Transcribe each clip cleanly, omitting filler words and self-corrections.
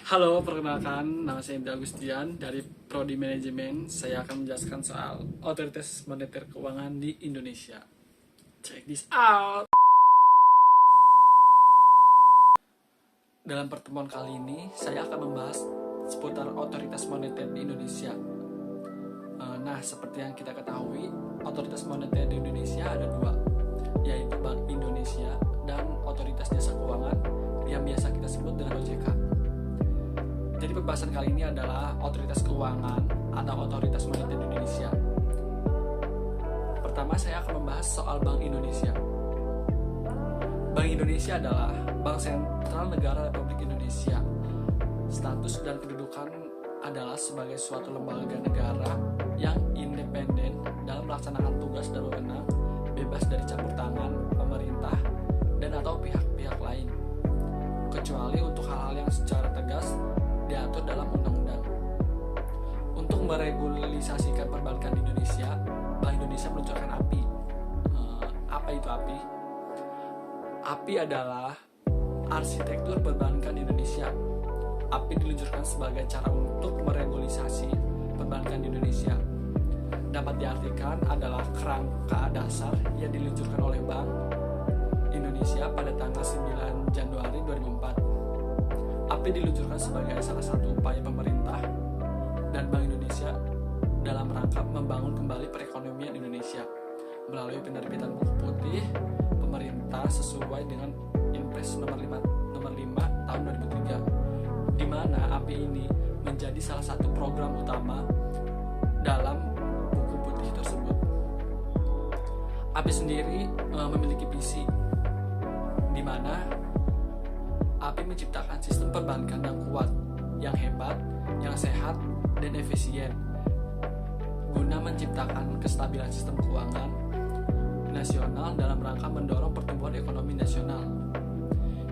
Halo, perkenalkan, nama saya Indra Agustian dari Prodi Manajemen. Saya akan menjelaskan soal otoritas moneter keuangan di Indonesia. Check this out. Dalam pertemuan kali ini, saya akan membahas seputar otoritas moneter di Indonesia. Nah, seperti yang kita ketahui, otoritas moneter di Indonesia ada dua, yaitu Bank Indonesia dan Otoritas Jasa Keuangan yang biasa kita sebut dengan OJK. Jadi pembahasan kali ini adalah otoritas keuangan atau otoritas moneter di Indonesia. Pertama, saya akan membahas soal Bank Indonesia. Bank Indonesia adalah bank sentral negara Republik Indonesia. Status dan kedudukan adalah sebagai suatu lembaga negara yang independen dalam melaksanakan tugas dan wewenang, bebas dari campur tangan pemerintah dan atau pihak-pihak lain, kecuali untuk hal-hal yang secara tegas diatur dalam undang-undang. Untuk meregulasikan perbankan di Indonesia, Bank Indonesia meluncurkan API. Apa itu API? API adalah arsitektur perbankan di Indonesia. API diluncurkan sebagai cara untuk meregulasi perbankan di Indonesia. Dapat diartikan adalah kerangka dasar yang diluncurkan oleh Bank Indonesia pada tanggal 9 Januari 2004. API diluncurkan sebagai salah satu upaya pemerintah dan Bank Indonesia dalam rangka membangun kembali perekonomian Indonesia melalui penerbitan buku putih pemerintah sesuai dengan Impres nomor 5 tahun 2003, di mana API ini menjadi salah satu program utama dalam buku putih tersebut. API sendiri memiliki visi di mana API menciptakan sistem perbankan yang kuat, yang hebat, yang sehat, dan efisien guna menciptakan kestabilan sistem keuangan nasional dalam rangka mendorong pertumbuhan ekonomi nasional.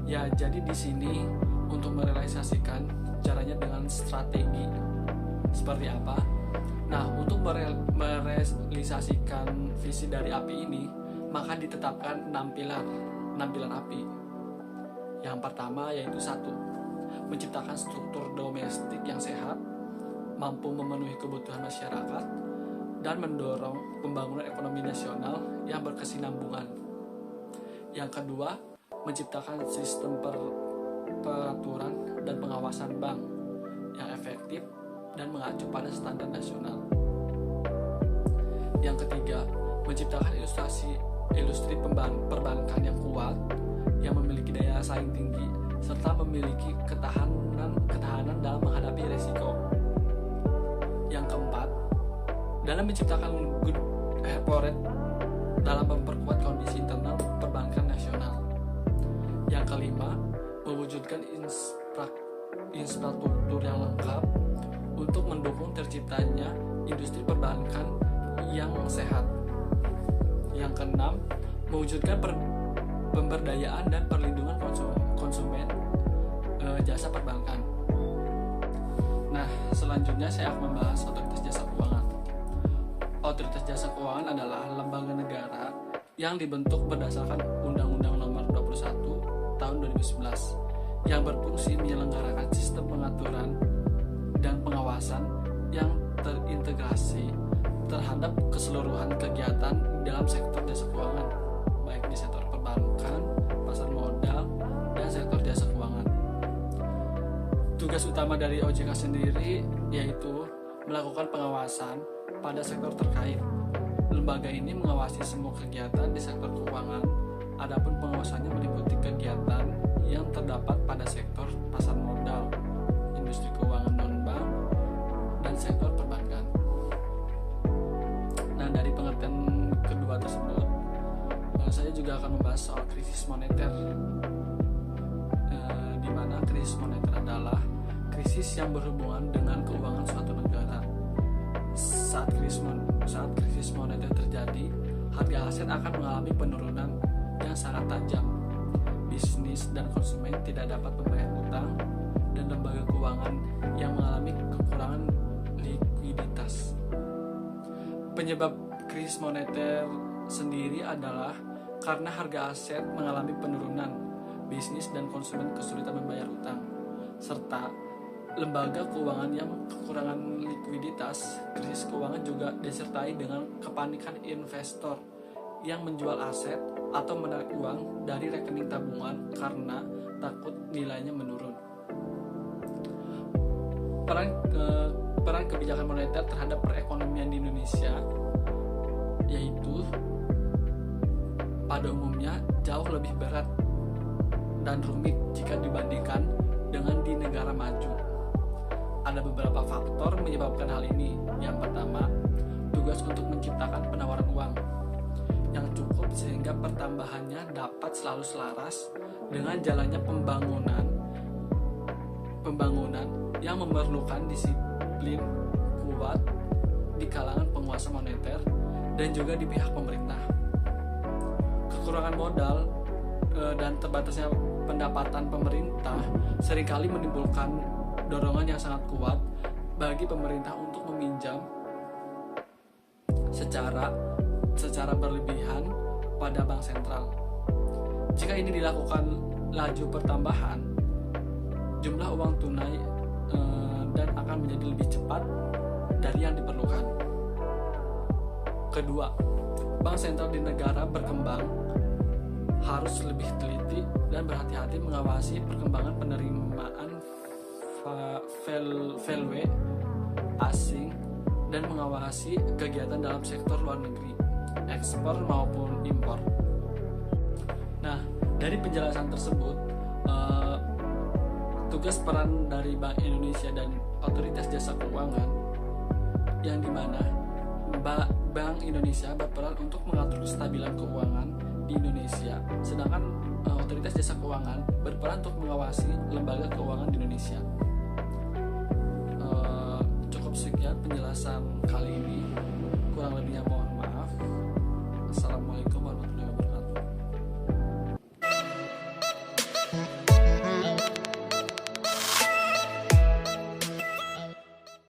Ya, jadi di sini untuk merealisasikan caranya dengan strategi seperti apa? Nah, untuk merealisasikan visi dari API ini, maka ditetapkan 6 pilar API. Yang pertama yaitu 1, menciptakan struktur domestik yang sehat, mampu memenuhi kebutuhan masyarakat, dan mendorong pembangunan ekonomi nasional yang berkesinambungan. Yang kedua, menciptakan sistem peraturan dan pengawasan bank yang efektif dan mengacu pada standar nasional. Yang ketiga, menciptakan industri perbankan yang kuat, yang memiliki daya saing tinggi serta memiliki ketahanan dalam menghadapi risiko. Yang keempat, dalam menciptakan good corporate dalam memperkuat kondisi internal perbankan nasional. Yang kelima, mewujudkan infrastruktur yang lengkap untuk mendukung terciptanya industri perbankan yang sehat. Yang keenam, mewujudkan pemberdayaan dan perlindungan konsumen jasa perbankan. Nah, selanjutnya saya akan membahas otoritas jasa keuangan. Otoritas jasa keuangan adalah lembaga negara yang dibentuk berdasarkan Undang-Undang Nomor 21 Tahun 2011 yang berfungsi menyelenggarakan sistem pengaturan dan pengawasan yang terintegrasi terhadap keseluruhan kegiatan dalam sektor jasa keuangan, baik di sektor perbankan, pasar modal, dan sektor jasa keuangan. Tugas utama dari OJK sendiri yaitu melakukan pengawasan pada sektor terkait. Lembaga ini mengawasi semua kegiatan di sektor keuangan, adapun pengawasannya meliputi kegiatan yang terdapat pada sektor pasar modal, industri keuangan non-bank, dan sektor perbankan. Nah, dari pengertian kedua tersebut, saya juga akan membahas soal krisis moneter, di mana krisis moneter adalah krisis yang berhubungan dengan keuangan suatu negara. Saat krisis moneter terjadi, harga aset akan mengalami penurunan yang sangat tajam. Bisnis dan konsumen tidak dapat membayar utang, dan lembaga keuangan yang mengalami kekurangan likuiditas. Penyebab krisis moneter sendiri adalah karena harga aset mengalami penurunan, bisnis dan konsumen kesulitan membayar utang, serta lembaga keuangan yang kekurangan likuiditas, krisis keuangan juga disertai dengan kepanikan investor yang menjual aset atau menarik uang dari rekening tabungan karena takut nilainya menurun. Peran kebijakan moneter terhadap perekonomian di Indonesia yaitu pada umumnya jauh lebih berat dan rumit jika dibandingkan dengan di negara maju. Ada beberapa faktor menyebabkan hal ini. Yang pertama, tugas untuk menciptakan penawaran uang yang cukup sehingga pertambahannya dapat selalu selaras dengan jalannya pembangunan yang memerlukan disiplin kuat di kalangan penguasa moneter dan juga di pihak pemerintah. Kekurangan modal dan terbatasnya pendapatan pemerintah seringkali menimbulkan dorongan yang sangat kuat bagi pemerintah untuk meminjam secara berlebihan pada bank sentral. Jika ini dilakukan laju pertambahan jumlah uang tunai dan akan menjadi lebih cepat dari yang diperlukan. Kedua, bank sentral di negara berkembang harus lebih teliti dan berhati-hati mengawasi perkembangan penerimaan value asing dan mengawasi kegiatan dalam sektor luar negeri, ekspor maupun impor. Nah, dari penjelasan tersebut, tugas peran dari Bank Indonesia dan Otoritas Jasa Keuangan yang dimana Bank Indonesia berperan untuk mengatur kestabilan keuangan di Indonesia, sedangkan Otoritas Jasa Keuangan berperan untuk mengawasi lembaga keuangan di Indonesia. Cukup sekian penjelasan kali ini.